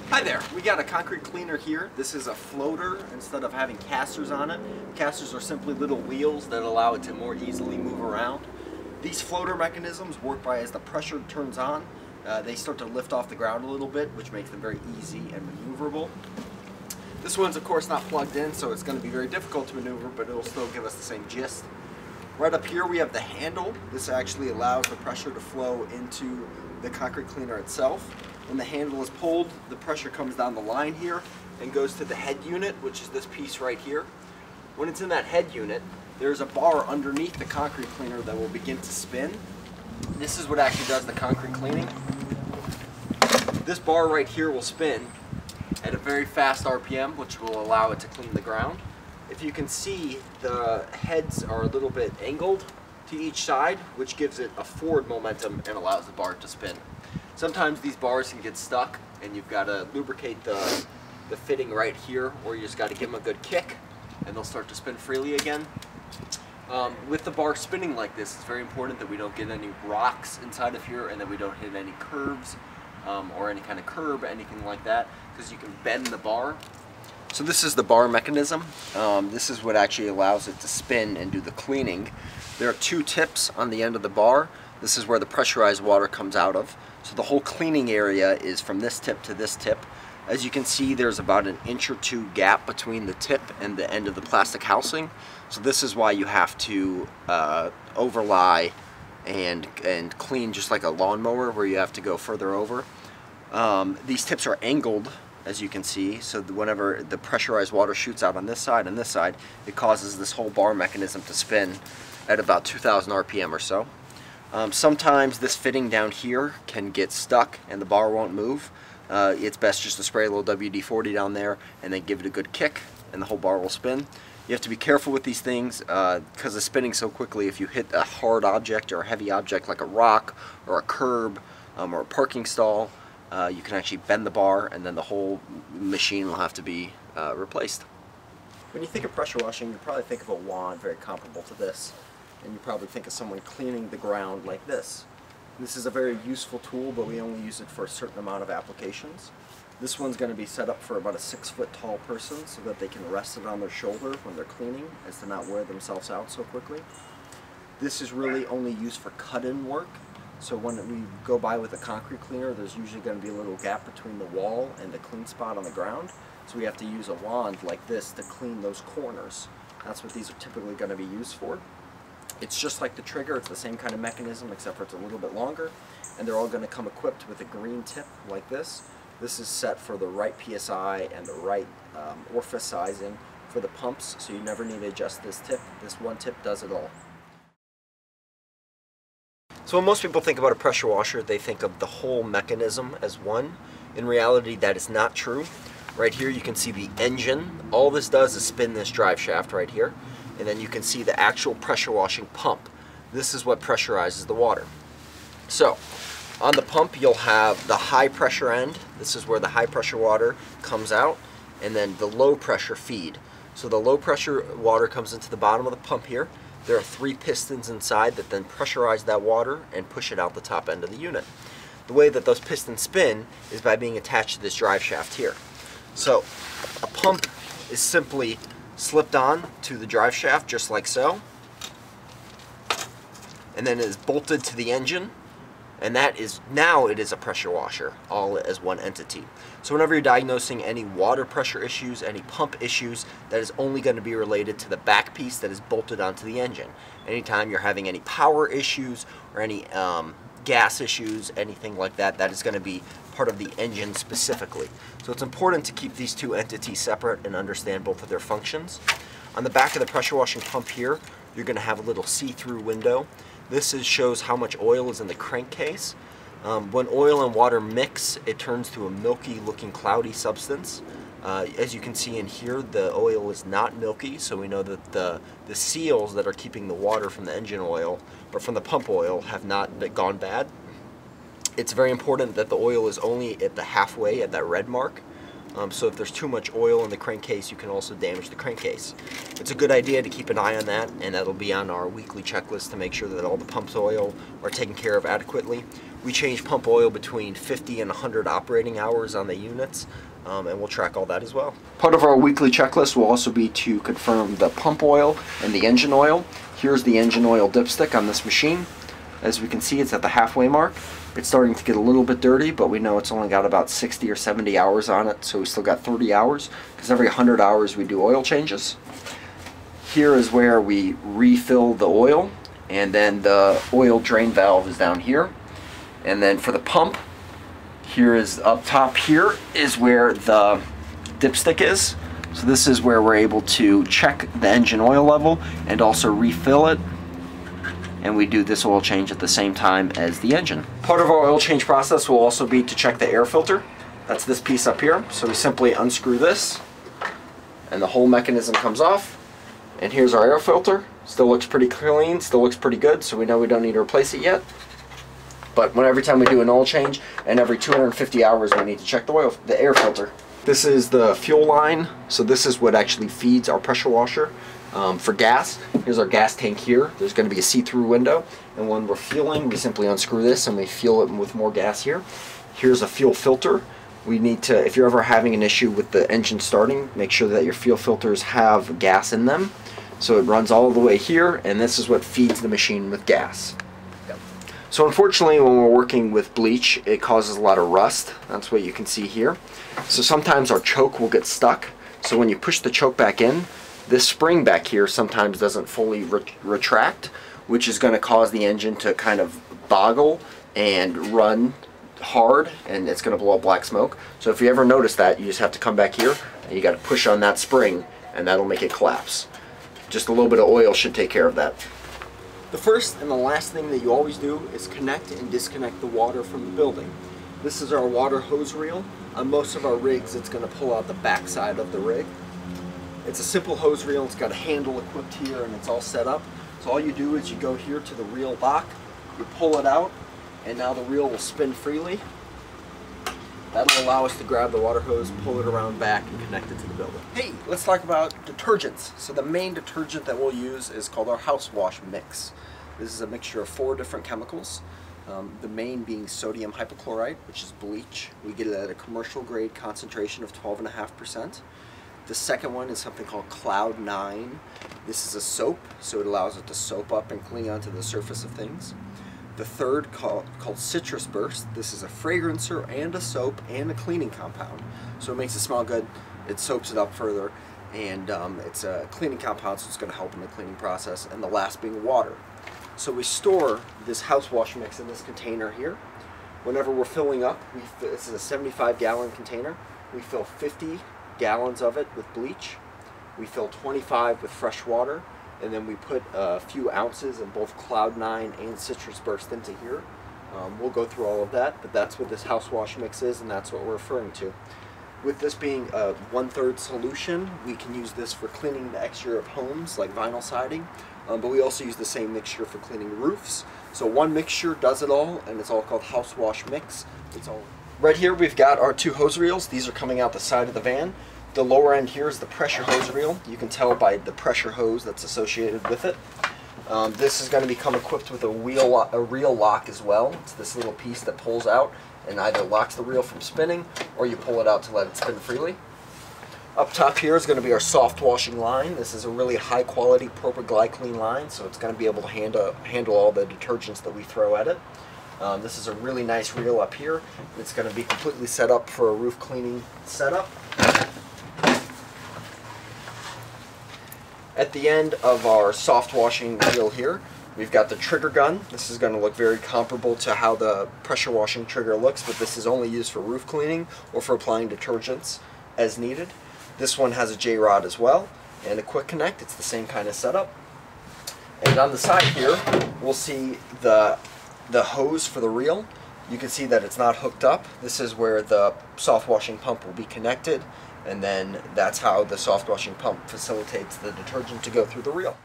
Hi there, we got a concrete cleaner here. This is a floater instead of having casters on it. Casters are simply little wheels that allow it to more easily move around. These floater mechanisms work by as the pressure turns on, they start to lift off the ground a little bit, which makes them very easy and maneuverable. This one's of course not plugged in, so it's going to be very difficult to maneuver, but it'll still give us the same gist. Right up here we have the handle. This actually allows the pressure to flow into the concrete cleaner itself. When the handle is pulled, the pressure comes down the line here and goes to the head unit, which is this piece right here. When it's in that head unit, there's a bar underneath the concrete cleaner that will begin to spin. This is what actually does the concrete cleaning. This bar right here will spin at a very fast RPM, which will allow it to clean the ground. If you can see, the heads are a little bit angled to each side, which gives it a forward momentum and allows the bar to spin. Sometimes these bars can get stuck and you've got to lubricate the fitting right here, or you just got to give them a good kick and they'll start to spin freely again. With the bar spinning like this, it's very important that we don't get any rocks inside of here and that we don't hit any curves or any kind of curb, anything like that, because you can bend the bar. So this is the bar mechanism. This is what actually allows it to spin and do the cleaning. There are two tips on the end of the bar. This is where the pressurized water comes out of. So the whole cleaning area is from this tip to this tip. As you can see, there's about an inch or two gap between the tip and the end of the plastic housing. So this is why you have to overlie and clean just like a lawnmower, where you have to go further over. These tips are angled, as you can see, so whenever the pressurized water shoots out on this side and this side, it causes this whole bar mechanism to spin at about 2,000 RPM or so. Sometimes this fitting down here can get stuck and the bar won't move. It's best just to spray a little WD-40 down there and then give it a good kick and the whole bar will spin. You have to be careful with these things because it's spinning so quickly. If you hit a hard object or a heavy object like a rock or a curb or a parking stall, you can actually bend the bar and then the whole machine will have to be replaced. When you think of pressure washing, you probably think of a wand very comparable to this. And you probably think of someone cleaning the ground like this. This is a very useful tool, but we only use it for a certain amount of applications. This one's going to be set up for about a 6-foot tall person so that they can rest it on their shoulder when they're cleaning, as to not wear themselves out so quickly. This is really only used for cut-in work. So when we go by with a concrete cleaner, there's usually going to be a little gap between the wall and the clean spot on the ground. So we have to use a wand like this to clean those corners. That's what these are typically going to be used for. It's just like the trigger, it's the same kind of mechanism except for it's a little bit longer, and they're all going to come equipped with a green tip like this. This is set for the right PSI and the right orifice sizing for the pumps, so you never need to adjust this tip. This one tip does it all. So when most people think about a pressure washer, they think of the whole mechanism as one. In reality, that is not true. Right here you can see the engine. All this does is spin this drive shaft right here. And then you can see the actual pressure washing pump. This is what pressurizes the water. So, on the pump you'll have the high pressure end. This is where the high pressure water comes out, and then the low pressure feed. So the low pressure water comes into the bottom of the pump here. There are 3 pistons inside that then pressurize that water and push it out the top end of the unit. The way that those pistons spin is by being attached to this drive shaft here. So, a pump is simply slipped on to the drive shaft just like so, and then it is bolted to the engine, and that is, now it is a pressure washer all as one entity. So whenever you're diagnosing any water pressure issues, any pump issues, that is only going to be related to the back piece that is bolted onto the engine. Anytime you're having any power issues or any gas issues, anything like that, that is going to be part of the engine specifically. So it's important to keep these two entities separate and understand both of their functions. On the back of the pressure washing pump here, you're going to have a little see-through window. This shows how much oil is in the crankcase. When oil and water mix, it turns to a milky looking cloudy substance. As you can see in here, the oil is not milky, so we know that the seals that are keeping the water from the engine oil or from the pump oil have not gone bad. It's very important that the oil is only at the halfway, at that red mark. So if there's too much oil in the crankcase, you can also damage the crankcase. It's a good idea to keep an eye on that, and that'll be on our weekly checklist to make sure that all the pump's oil are taken care of adequately. We change pump oil between 50 and 100 operating hours on the units, and we'll track all that as well. Part of our weekly checklist will also be to confirm the pump oil and the engine oil. Here's the engine oil dipstick on this machine. As we can see, it's at the halfway mark. It's starting to get a little bit dirty, but we know it's only got about 60 or 70 hours on it, so we still got 30 hours, because every 100 hours we do oil changes. Here is where we refill the oil, and then the oil drain valve is down here. And then for the pump, here is up top here is where the dipstick is. So this is where we're able to check the engine oil level and also refill it. And we do this oil change at the same time as the engine. Part of our oil change process will also be to check the air filter. That's this piece up here. So we simply unscrew this and the whole mechanism comes off. And here's our air filter. Still looks pretty clean, still looks pretty good, so we know we don't need to replace it yet. But every time we do an oil change and every 250 hours we need to check the air filter. This is the fuel line, so this is what actually feeds our pressure washer. For gas, here's our gas tank here. There's going to be a see-through window, and when we're fueling, we simply unscrew this and we fuel it with more gas here. Here's a fuel filter. We need to, if you're ever having an issue with the engine starting, make sure that your fuel filters have gas in them. So it runs all the way here, and this is what feeds the machine with gas. So unfortunately, when we're working with bleach, it causes a lot of rust. That's what you can see here. So sometimes our choke will get stuck. So when you push the choke back in, this spring back here sometimes doesn't fully retract, which is going to cause the engine to kind of boggle and run hard, and it's going to blow up black smoke. So if you ever notice that, you just have to come back here and you got to push on that spring, and that'll make it collapse. Just a little bit of oil should take care of that. The first and the last thing that you always do is connect and disconnect the water from the building. This is our water hose reel. On most of our rigs, it's going to pull out the back side of the rig. It's a simple hose reel. It's got a handle equipped here and it's all set up. So all you do is you go here to the reel lock, you pull it out, and now the reel will spin freely. That'll allow us to grab the water hose, pull it around back, and connect it to the building. Hey, let's talk about detergents. So the main detergent that we'll use is called our Housewash mix. This is a mixture of 4 different chemicals. The main being sodium hypochlorite, which is bleach. We get it at a commercial grade concentration of 12.5%. The second one is something called Cloud 9. This is a soap, so it allows it to soap up and cling onto the surface of things. The third, called Citrus Burst. This is a fragrancer and a soap and a cleaning compound. So it makes it smell good, it soaps it up further, and it's a cleaning compound, so it's going to help in the cleaning process. And the last being water. So we store this Housewash mix in this container here. Whenever we're filling up, this is a 75-gallon container. We fill 50 gallons of it with bleach. We fill 25 with fresh water. And then we put a few ounces of both Cloud 9 and Citrus Burst into here. We'll go through all of that, but that's what this Housewash mix is, and that's what we're referring to. With this being a 1/3 solution, we can use this for cleaning the exterior of homes, like vinyl siding, but we also use the same mixture for cleaning roofs. So one mixture does it all, and it's all called Housewash mix. It's all right here. We've got our 2 hose reels. These are coming out the side of the van. The lower end here is the pressure hose reel. You can tell by the pressure hose that's associated with it. This is going to become equipped with a reel lock as well. It's this little piece that pulls out and either locks the reel from spinning, or you pull it out to let it spin freely. Up top here is going to be our soft washing line. This is a really high quality propylglycol line, so it's going to be able to handle all the detergents that we throw at it. This is a really nice reel up here. It's going to be completely set up for a roof cleaning setup. At the end of our soft washing reel here, we've got the trigger gun. This is going to look very comparable to how the pressure washing trigger looks, but this is only used for roof cleaning or for applying detergents as needed. This one has a J-rod as well, and a quick connect. It's the same kind of setup. And on the side here, we'll see the hose for the reel. You can see that it's not hooked up. This is where the soft washing pump will be connected, and then that's how the soft washing pump facilitates the detergent to go through the reel.